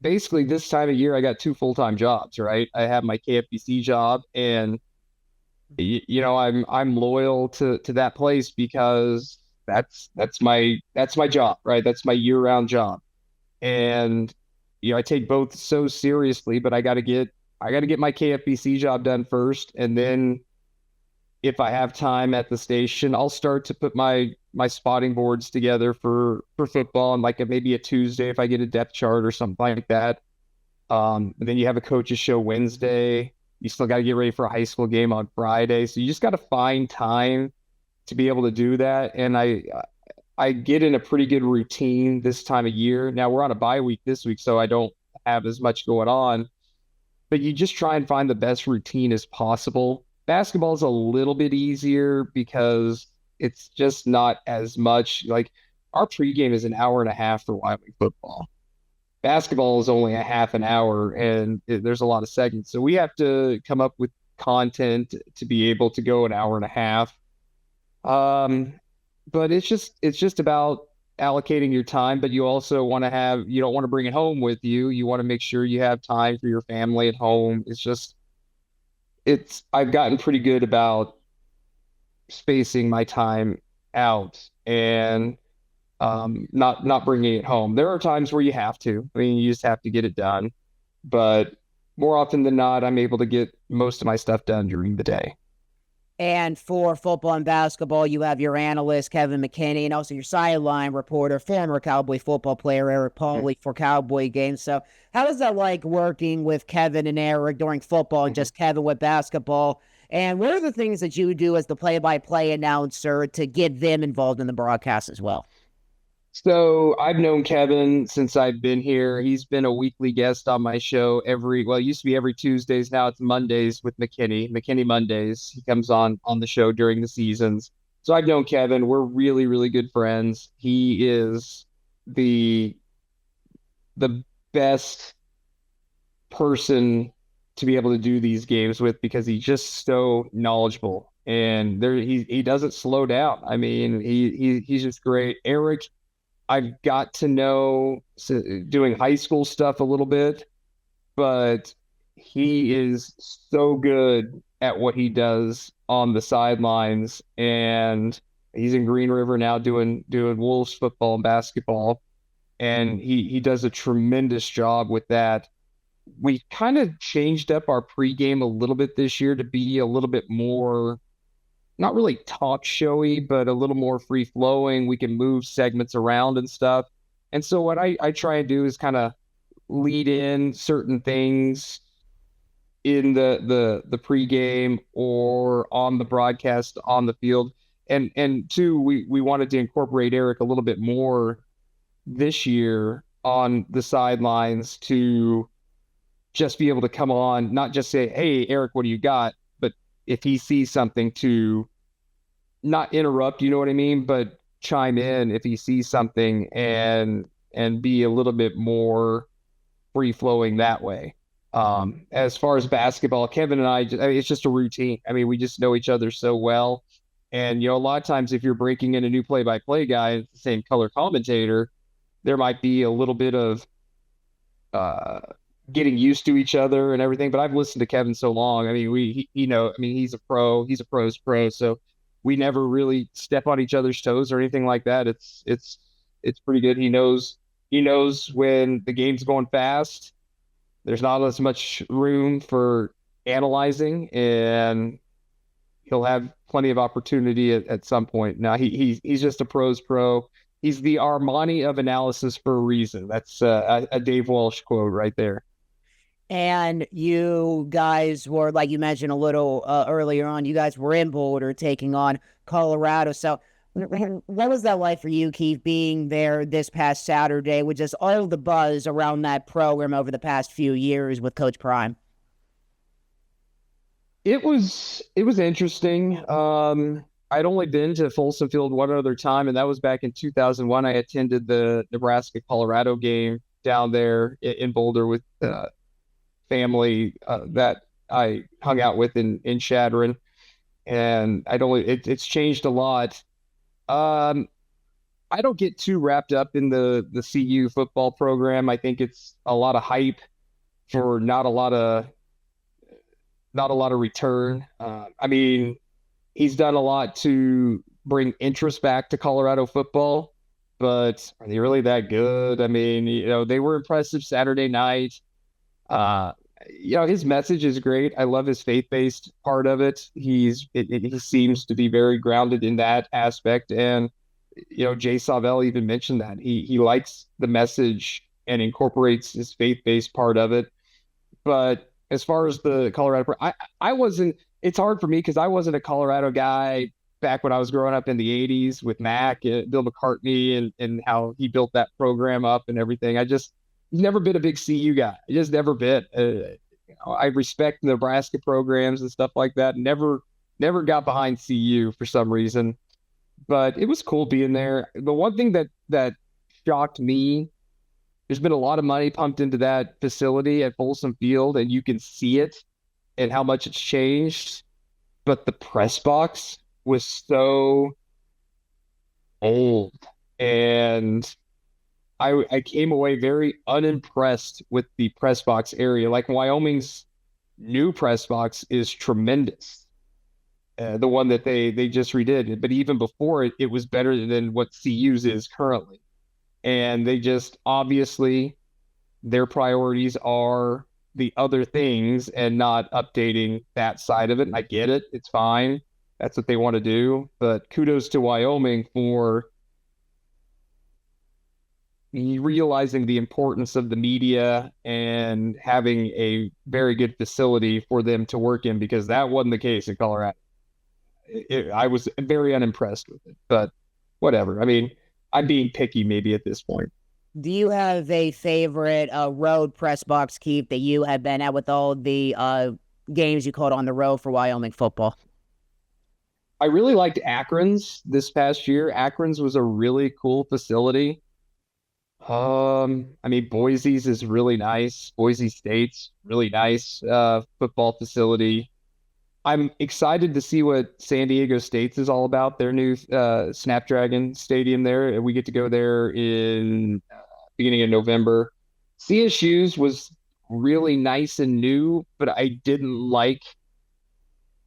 B: basically this time of year I got two full-time jobs, right? I have my KFBC job, and I'm loyal to that place because that's my job, right? That's my year-round job. And I take both so seriously, but I got to get my KFBC job done first, and then if I have time at the station, I'll start to put my spotting boards together for football, and like maybe a Tuesday if I get a depth chart or something like that. And then you have a coaches show Wednesday. You still got to get ready for a high school game on Friday, so you just got to find time to be able to do that. And I get in a pretty good routine this time of year. Now we're on a bye week this week, so I don't have as much going on, but you just try and find the best routine as possible. Basketball is a little bit easier because it's just not as much like our pregame is an hour and a half for Wyoming football. Basketball is only a half an hour, and there's a lot of segments. So we have to come up with content to be able to go an hour and a half. Um, but it's just about allocating your time, but you don't want to bring it home with you. You want to make sure you have time for your family at home. I've gotten pretty good about spacing my time out and not bringing it home. There are times where you have to. I mean, you just have to get it done. But more often than not, I'm able to get most of my stuff done during the day.
A: And for football and basketball, you have your analyst, Kevin McKinney, and also your sideline reporter, former Cowboy football player, Eric Pauley, for Cowboy games. So, how is that like working with Kevin and Eric during football and just Kevin with basketball? And what are the things that you do as the play by play announcer to get them involved in the broadcast as well?
B: So I've known Kevin since I've been here. He's been a weekly guest on my show it used to be every Tuesdays. Now it's Mondays with McKinney Mondays. He comes on the show during the seasons. So I've known Kevin. We're really, really good friends. He is the the best person to be able to do these games with because he's just so knowledgeable and he doesn't slow down. I mean, he's just great. Eric, I've got to know doing high school stuff a little bit, but he is so good at what he does on the sidelines, and he's in Green River now doing Wolves football and basketball, and he does a tremendous job with that. We kind of changed up our pregame a little bit this year to be a little bit more not really talk showy, but a little more free flowing. We can move segments around and stuff. And so what I try and do is kind of lead in certain things in the pregame or on the broadcast on the field. And two, we wanted to incorporate Eric a little bit more this year on the sidelines to just be able to come on, not just say, "Hey, Eric, what do you got?" But if he sees something, to not interrupt, you know what I mean, but chime in if he sees something and be a little bit more free flowing that way. As far as basketball, Kevin and I mean, it's just a routine. I mean, we just know each other so well. And, a lot of times if you're breaking in a new play-by-play guy, it's the same color commentator, there might be a little bit of getting used to each other and everything. But I've listened to Kevin so long. I mean, I mean, he's a pro, he's a pro's pro. So we never really step on each other's toes or anything like that. It's pretty good. He knows when the game's going fast. There's not as much room for analyzing, and he'll have plenty of opportunity at some point. Now he's just a pro's pro. He's the Armani of analysis for a reason. That's a Dave Walsh quote right there.
A: And you guys were, like you mentioned a little earlier on, you guys were in Boulder taking on Colorado. So what was that like for you, Keith, being there this past Saturday with just all the buzz around that program over the past few years with Coach Prime?
B: It was interesting. I'd only been to Folsom Field one other time, and that was back in 2001. I attended the Nebraska-Colorado game down there in Boulder with family that I hung out with in Chadron, and it's changed a lot. I don't get too wrapped up in the CU football program. I think it's a lot of hype for not a lot of return. I mean, he's done a lot to bring interest back to Colorado football, but are they really that good? I mean, they were impressive Saturday night. Uh, his message is great. I love his faith-based part of it. He seems to be very grounded in that aspect. And, Jay Savell even mentioned that he likes the message and incorporates his faith-based part of it. But as far as the Colorado, I wasn't, it's hard for me because I wasn't a Colorado guy back when I was growing up in the 80s with Mac, Bill McCartney, and how he built that program up and everything. He's never been a big CU guy. He just never been. I respect Nebraska programs and stuff like that. Never got behind CU for some reason, but it was cool being there. The one thing that shocked me, there's been a lot of money pumped into that facility at Folsom Field, and you can see it and how much it's changed. But the press box was so old, and I came away very unimpressed with the press box area. Like Wyoming's new press box is tremendous, the one that they just redid. But even before it, it was better than what CU's is currently. And they just obviously their priorities are the other things and not updating that side of it. And I get it; it's fine. that's what they want to do. But kudos to Wyoming for realizing the importance of the media and having a very good facility for them to work in, because that wasn't the case in Colorado. I was very unimpressed with it, but whatever. I mean, I'm being picky maybe at this point.
A: Do you have a favorite road press box keep that you have been at with all the games you called on the road for Wyoming football?
B: I really liked Akron's this past year. Akron's was a really cool facility. I mean, Boise's is really nice. Boise State's really nice football facility. I'm excited to see what San Diego State's is all about, their new Snapdragon Stadium there. We get to go there in beginning of November. CSU's was really nice and new, but I didn't like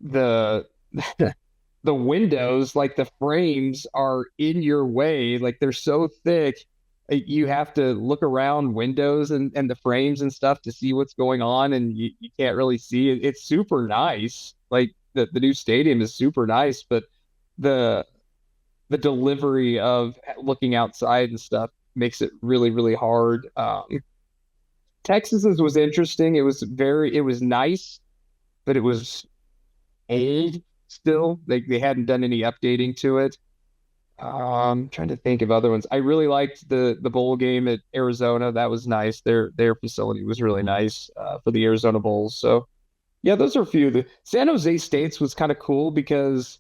B: the the windows, like the frames are in your way, like they're so thick. You have to look around windows and the frames and stuff to see what's going on, and you can't really see it. It's super nice. Like the new stadium is super nice, but the the delivery of looking outside and stuff makes it really, really hard. Texas's was interesting. It was nice, but it was old still. They hadn't done any updating to it. Trying to think of other ones. I really liked the bowl game at Arizona. That was nice. Their facility was really nice for the Arizona Bowls. So yeah, those are a few. The San Jose State's was kind of cool because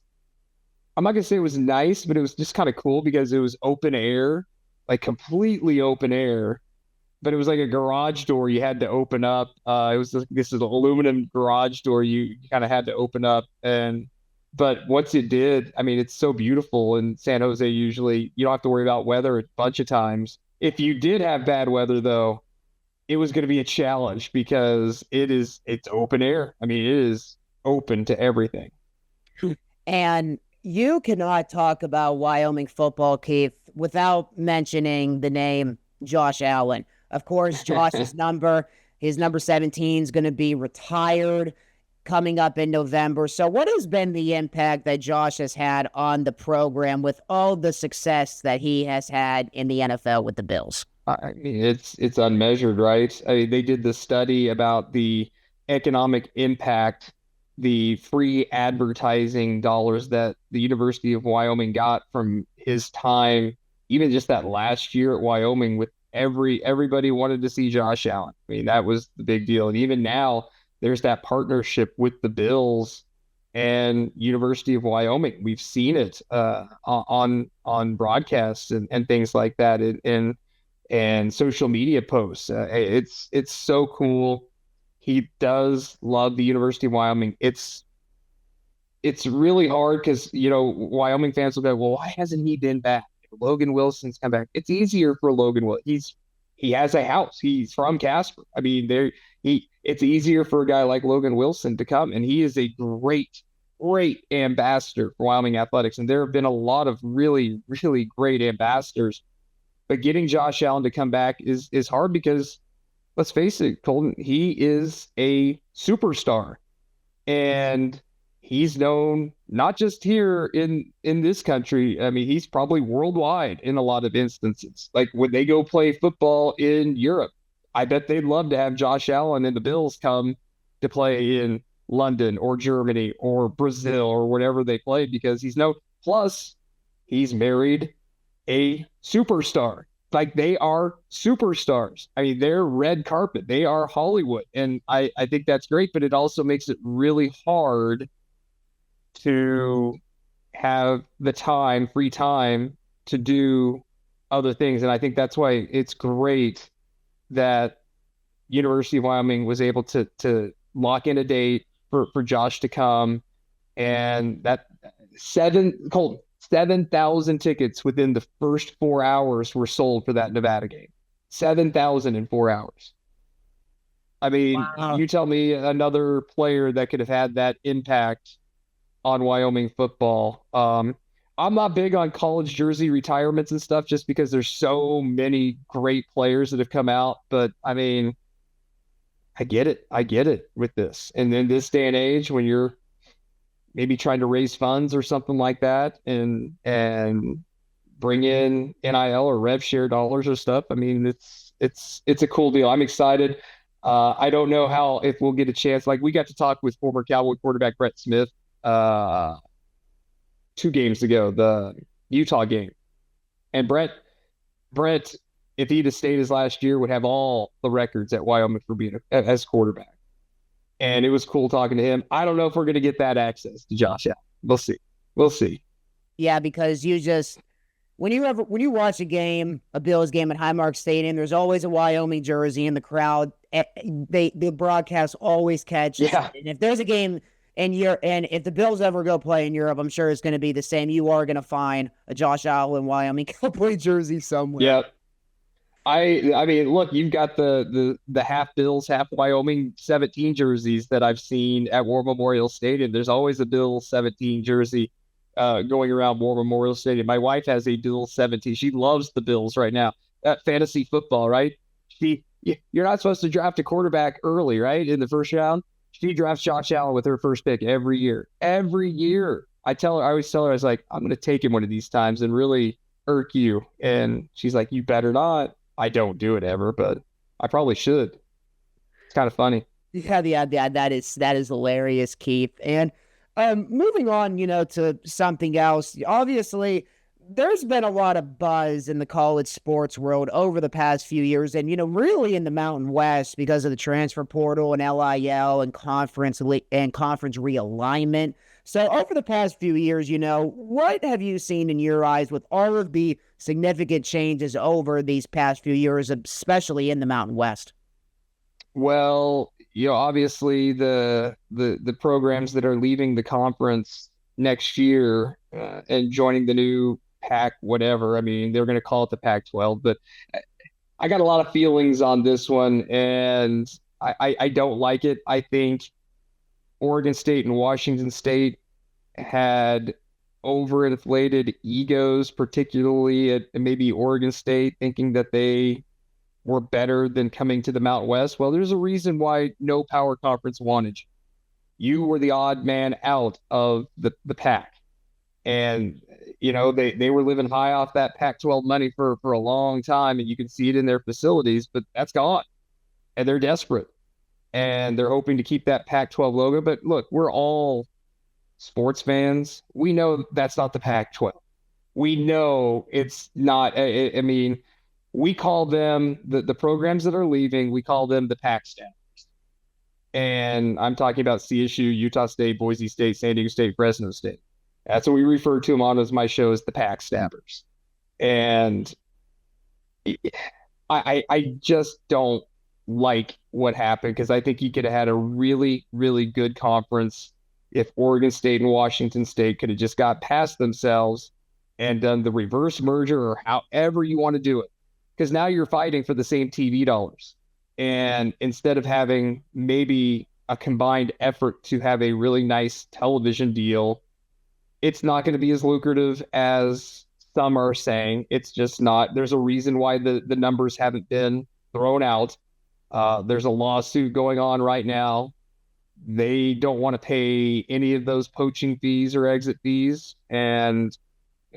B: I'm not gonna say it was nice, but it was just kind of cool because it was open air, like completely open air. But it was like a garage door you had to open up. It was this is an aluminum garage door you kind of had to open up, and but once it did, I mean, it's so beautiful in San Jose. Usually, you don't have to worry about weather a bunch of times. If you did have bad weather, though, it was going to be a challenge because it's open air. I mean, it is open to everything.
A: And you cannot talk about Wyoming football, Keith, without mentioning the name Josh Allen. Of course, his number 17 is going to be retired coming up in November. So what has been the impact that Josh has had on the program with all the success that he has had in the NFL with the Bills?
B: I mean, it's unmeasured, right? I mean, they did the study about the economic impact, the free advertising dollars that the University of Wyoming got from his time, even just that last year at Wyoming with everybody wanted to see Josh Allen. I mean, that was the big deal. And even now, there's that partnership with the Bills and University of Wyoming. We've seen it on broadcasts and things like that. And social media posts. It's so cool. He does love the University of Wyoming. It's really hard because Wyoming fans will go, well, why hasn't he been back? Logan Wilson's come back. It's easier for Logan. He has a house. He's from Casper. I mean, it's easier for a guy like Logan Wilson to come, and he is a great ambassador for Wyoming athletics. And there have been a lot of really, really great ambassadors. But getting Josh Allen to come back is hard because, let's face it, Colton, he is a superstar. And he's known not just here in this country. I mean, he's probably worldwide in a lot of instances. Like when they go play football in Europe, I bet they'd love to have Josh Allen and the Bills come to play in London or Germany or Brazil or whatever they play because he's known. Plus, he's married a superstar. Like they are superstars. I mean, they're red carpet. They are Hollywood. And I think that's great, but it also makes it really hard to have the free time to do other things. And I think that's why it's great that University of Wyoming was able to lock in a date for Josh to come. And that 7,000 tickets within the first 4 hours were sold for that Nevada game. 7,000 in 4 hours. I mean,
A: Wow.
B: you tell me another player that could have had that impact on Wyoming football. I'm not big on college jersey retirements and stuff just because there's so many great players that have come out. But I mean, I get it. I get it with this. And in this day and age, when you're maybe trying to raise funds or something like that, and bring in NIL or rev share dollars or stuff. I mean, it's a cool deal. I'm excited. I don't know if we'll get a chance. Like, we got to talk with former Cowboy quarterback Brett Smith 2 games ago, the Utah game, and Brett, if he'd have stayed his last year, would have all the records at Wyoming for being as quarterback. And it was cool talking to him. I don't know if we're going to get that access to Josh Allen. We'll see. We'll see.
A: Yeah, because when you watch a Bills game at Highmark Stadium, there's always a Wyoming jersey in the crowd. The broadcast always catches.
B: Yeah.
A: And if there's a game and if the Bills ever go play in Europe, I'm sure it's going to be the same. You are going to find a Josh Allen Wyoming Cowboy jersey somewhere.
B: Yeah. I mean, look, you've got the half Bills, half Wyoming 17 jerseys that I've seen at War Memorial Stadium. There's always a Bills 17 jersey going around War Memorial Stadium. My wife has a Bills 17. She loves the Bills right now. Fantasy football, right? You're not supposed to draft a quarterback early, right? In the first round. She drafts Josh Allen with her first pick every year. Every year. I always tell her, I was like, I'm going to take him one of these times and really irk you. And she's like, you better not. I don't do it ever, but I probably should. It's kind of funny.
A: Yeah, that is hilarious, Keith. And moving on, to something else. Obviously, there's been a lot of buzz in the college sports world over the past few years, and really in the Mountain West because of the transfer portal and LIL and conference realignment. So over the past few years, what have you seen in your eyes with all of the significant changes over these past few years, especially in the Mountain West?
B: Well, obviously the programs that are leaving the conference next year and joining the new Pac, whatever. I mean, they're going to call it the Pac-12, but I got a lot of feelings on this one, and I don't like it. I think Oregon State and Washington State had overinflated egos, particularly at maybe Oregon State, thinking that they were better than coming to the Mountain West. Well, there's a reason why no power conference wanted you. You were the odd man out of the Pac. And, they were living high off that Pac-12 money for a long time, and you can see it in their facilities, but that's gone. And they're desperate. And they're hoping to keep that Pac-12 logo. But look, we're all sports fans. We know that's not the Pac-12. We know it's not. I mean, we call them the programs that are leaving. We call them the Pac staffers. And I'm talking about CSU, Utah State, Boise State, San Diego State, Fresno State. That's what we refer to them on as my show as the Pac staffers. And I just don't like what happened, because I think you could have had a really, really good conference if Oregon State and Washington State could have just got past themselves and done the reverse merger, or however you want to do it. Because now you're fighting for the same TV dollars. And instead of having maybe a combined effort to have a really nice television deal, it's not going to be as lucrative as some are saying. It's just not. There's a reason why the numbers haven't been thrown out. There's a lawsuit going on right now. They don't want to pay any of those poaching fees or exit fees, and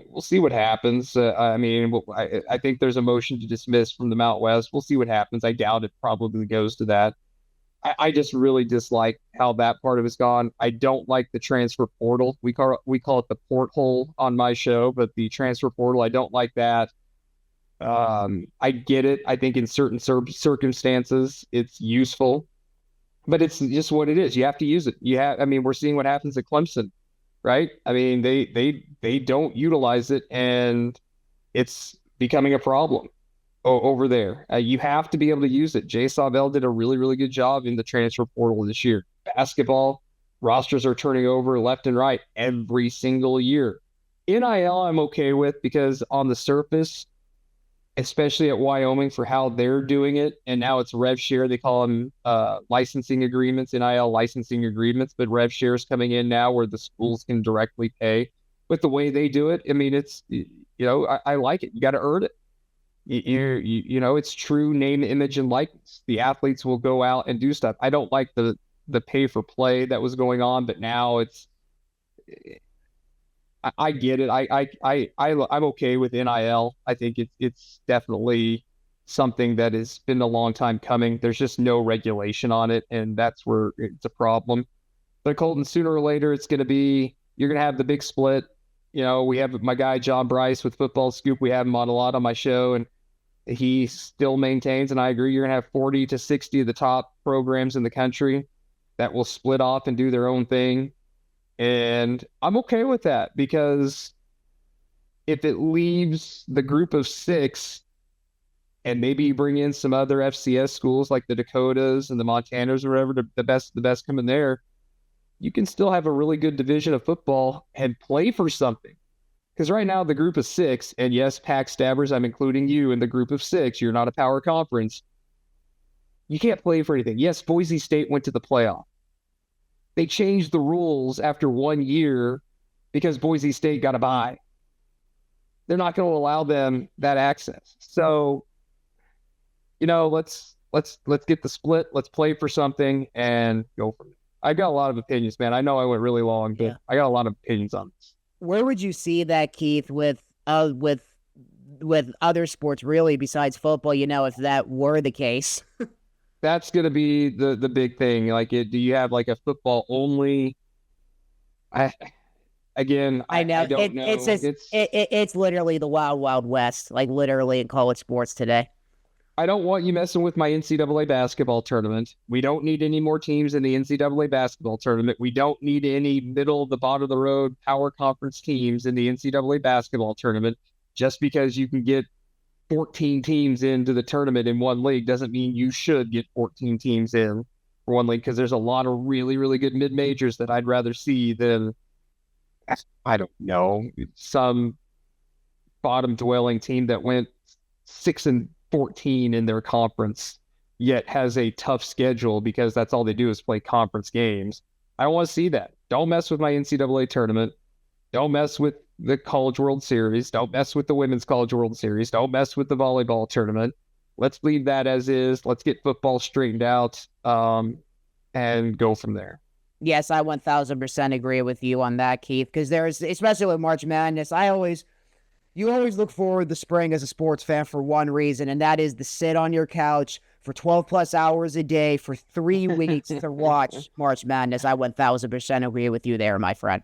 B: we'll see what happens. I mean, I think there's a motion to dismiss from the Mountain West. We'll see what happens. I doubt it probably goes to that. I just really dislike how that part of it's gone. I don't like the transfer portal. We call it the porthole on my show, but the transfer portal, I don't like that. I get it. I think in certain circumstances it's useful, but it's just what it is. You have to use it. I mean, we're seeing what happens at Clemson, right? I mean, they don't utilize it, and it's becoming a problem over there. You have to be able to use it. Jay Savell did a really, really good job in the transfer portal this year. Basketball rosters are turning over left and right every single year. NIL I'm okay with, because on the surface, especially at Wyoming for how they're doing it, and now it's rev share. They call them licensing agreements, NIL licensing agreements, but rev share is coming in now where the schools can directly pay. But the way they do it, I mean, it's, I like it. You got to earn it. It's true name, image, and likeness. The athletes will go out and do stuff. I don't like the pay for play that was going on, but now it's I get it. I'm okay with NIL. I think it's definitely something that has been a long time coming. There's just no regulation on it, and that's where it's a problem. But Colton, sooner or later, you're gonna have the big split. We have my guy John Bryce with Football Scoop. We have him on a lot on my show, and he still maintains, and I agree, you're gonna have 40 to 60 of the top programs in the country that will split off and do their own thing. And I'm okay with that, because if it leaves the group of 6 and maybe you bring in some other FCS schools like the Dakotas and the Montanas or whatever, the best come in there, you can still have a really good division of football and play for something. Because right now, the group of 6, and yes, Pack Stabbers, I'm including you in the group of 6. You're not a power conference. You can't play for anything. Yes, Boise State went to the playoff. They changed the rules after 1 year because Boise State got a bye. They're not going to allow them that access. So, let's get the split. Let's play for something and go from it. I got a lot of opinions, man. I know I went really long, but I got a lot of opinions on this.
A: Where would you see that, Keith, with other sports, really, besides football? If that were the case.
B: That's going to be the big thing. Like, do you have like a football only? I know. I don't know.
A: It's literally the wild, wild west, like literally in college sports today.
B: I don't want you messing with my NCAA basketball tournament. We don't need any more teams in the NCAA basketball tournament. We don't need any middle, the bottom of the road power conference teams in the NCAA basketball tournament. Just because you can get 14 teams into the tournament in one league doesn't mean you should get 14 teams in for one league, because there's a lot of really, really good mid-majors that I'd rather see than, I don't know, some bottom-dwelling team that went 6-14 in their conference, yet has a tough schedule because that's all they do is play conference games. I don't want to see that. Don't mess with my NCAA tournament. Don't mess with the College World Series. Don't mess with the Women's College World Series. Don't mess with the volleyball tournament. Let's leave that as is. Let's get football straightened out and go from there.
A: Yes, I 1000% agree with you on that, Keith, because especially with March Madness, you always look forward to spring as a sports fan for one reason, and that is to sit on your couch for 12 plus hours a day for 3 weeks to watch March Madness. I 1000% agree with you there, my friend.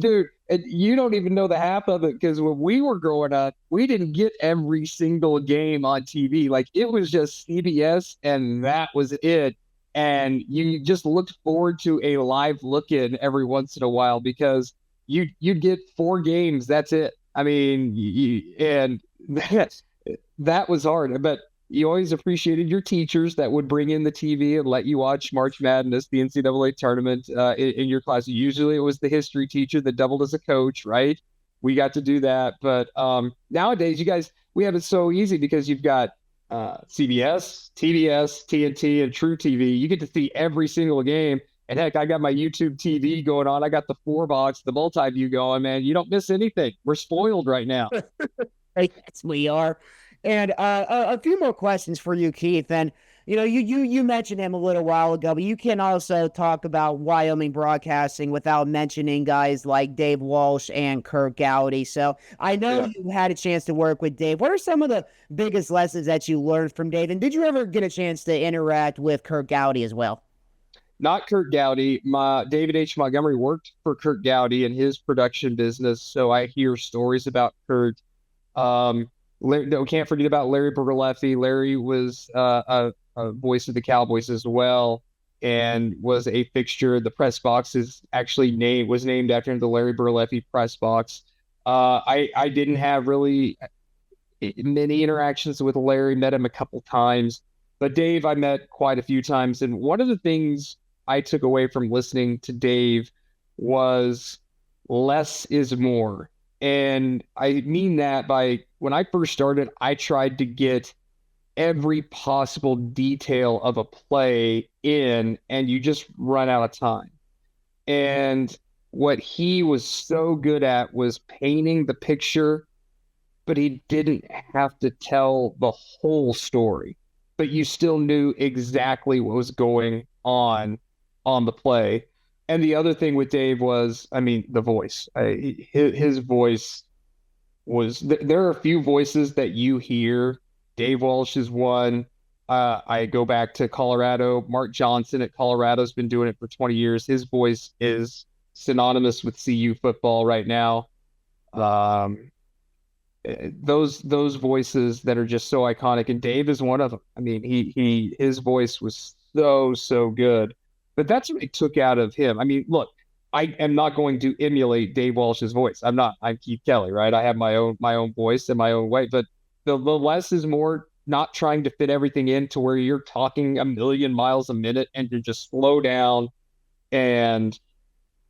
B: Dude, and you don't even know the half of it, because when we were growing up, we didn't get every single game on TV. Like, it was just CBS and that was it. And you just looked forward to a live look-in every once in a while, because you'd get 4 games. That's it. I mean, and that was hard. But you always appreciated your teachers that would bring in the TV and let you watch March Madness, the NCAA tournament in your class. Usually it was the history teacher that doubled as a coach, right? We got to do that. But nowadays, we have it so easy, because you've got CBS, TBS, TNT, and True TV. You get to see every single game. And heck, I got my YouTube TV going on. I got the 4-box, the multi-view going, man. You don't miss anything. We're spoiled right now.
A: Yes, we are. And a few more questions for you, Keith. And you mentioned him a little while ago, but you can also talk about Wyoming broadcasting without mentioning guys like Dave Walsh and Kirk Gowdy. So I know you had a chance to work with Dave. What are some of the biggest lessons that you learned from Dave? And did you ever get a chance to interact with Kirk Gowdy as well?
B: Not Kurt Gowdy. David H. Montgomery worked for Kurt Gowdy in his production business, so I hear stories about Kurt. Can't forget about Larry Bergaleffi. Larry was a voice of the Cowboys as well, and was a fixture. The press box was named after the Larry Bergaleffi press box. I didn't have really many interactions with Larry. Met him a couple times, but Dave I met quite a few times. And one of the things I took away from listening to Dave was less is more. And I mean that by, when I first started, I tried to get every possible detail of a play in, and you just run out of time. And what he was so good at was painting the picture, but he didn't have to tell the whole story, but you still knew exactly what was going on the play. And the other thing with Dave was, I mean, the voice. His voice was. There are a few voices that you hear. Dave Walsh is one. I go back to Colorado. Mark Johnson at Colorado's been doing it for 20 years. His voice is synonymous with CU football right now. Um, those voices that are just so iconic, and Dave is one of them. I mean, his voice was so good, but that's what it took out of him. I mean, look, I am not going to emulate Dave Walsh's voice. I'm not. I'm Keith Kelly, right? I have my own voice and my own way, but the less is more. Not trying to fit everything into where you're talking a million miles a minute and you just slow down and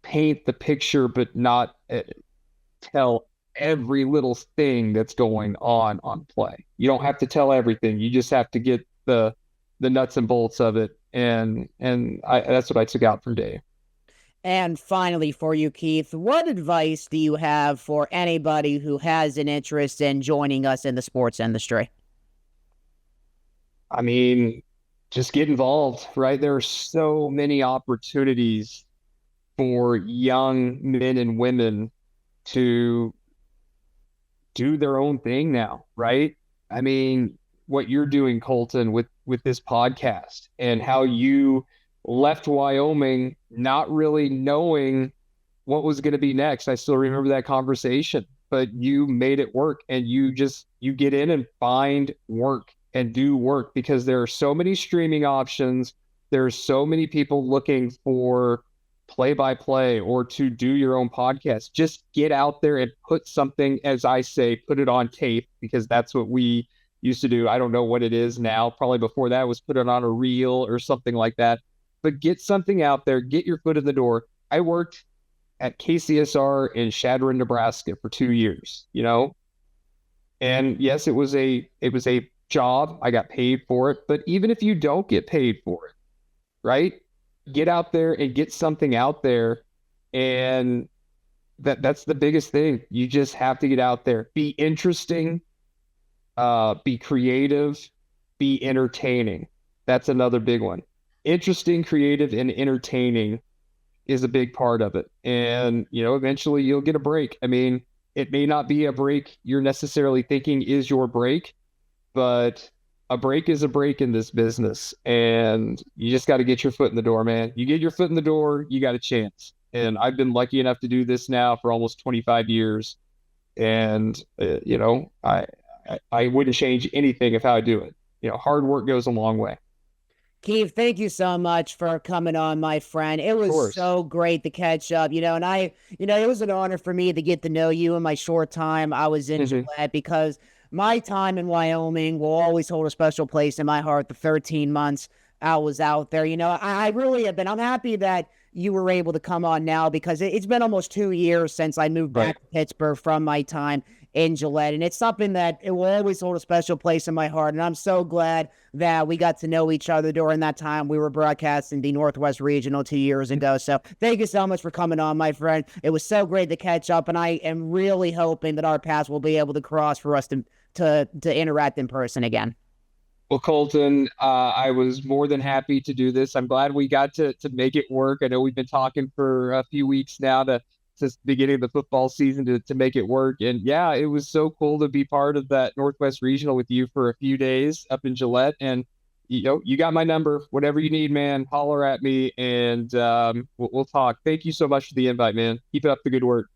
B: paint the picture, but not tell every little thing that's going on play. You don't have to tell everything. You just have to get the nuts and bolts of it. And that's what I took out from Dave.
A: And finally, for you, Keith, what advice do you have for anybody who has an interest in joining us in the sports industry?
B: I mean, just get involved, right? There are so many opportunities for young men and women to do their own thing now, right? I mean, what you're doing, Colton, with this podcast and how you left Wyoming not really knowing what was going to be next. I still remember that conversation, but you made it work, and you get in and find work and do work, because there are so many streaming options. There's so many people looking for play-by-play or to do your own podcast. Just get out there and put something, as I say, put it on tape, because that's what we used to do. I don't know what it is now. Probably before that was put it on a reel or something like that. But get something out there, get your foot in the door. I worked at KCSR in Shadron, Nebraska for 2 years, and yes, it was a job. I got paid for it, but even if you don't get paid for it, right? Get out there and get something out there. And that's the biggest thing. You just have to get out there, be interesting, be creative, be entertaining. That's another big one. Interesting, creative, and entertaining is a big part of it. And, eventually you'll get a break. I mean, it may not be a break you're necessarily thinking is your break, but a break is a break in this business. And you just got to get your foot in the door, man. You get your foot in the door, you got a chance. And I've been lucky enough to do this now for almost 25 years. And, I wouldn't change anything of how I do it. Hard work goes a long way.
A: Keith, thank you so much for coming on, my friend. It was so great to catch up, and it was an honor for me to get to know you in my short time I was in Gillette, because my time in Wyoming will always hold a special place in my heart. The 13 months I was out there, I really have been. I'm happy that you were able to come on now, because it's been almost 2 years since I moved back to Pittsburgh from my time in Gillette. And it's something that it will always hold a special place in my heart. And I'm so glad that we got to know each other during that time we were broadcasting the Northwest Regional 2 years ago. So thank you so much for coming on, my friend. It was so great to catch up, and I am really hoping that our paths will be able to cross for us to interact in person again.
B: Well, Colton, I was more than happy to do this. I'm glad we got to make it work. I know we've been talking for a few weeks now since the beginning of the football season to make it work. And yeah, it was so cool to be part of that Northwest Regional with you for a few days up in Gillette. And you got my number. Whatever you need, man, holler at me, and we'll talk. Thank you so much for the invite, man. Keep up the good work.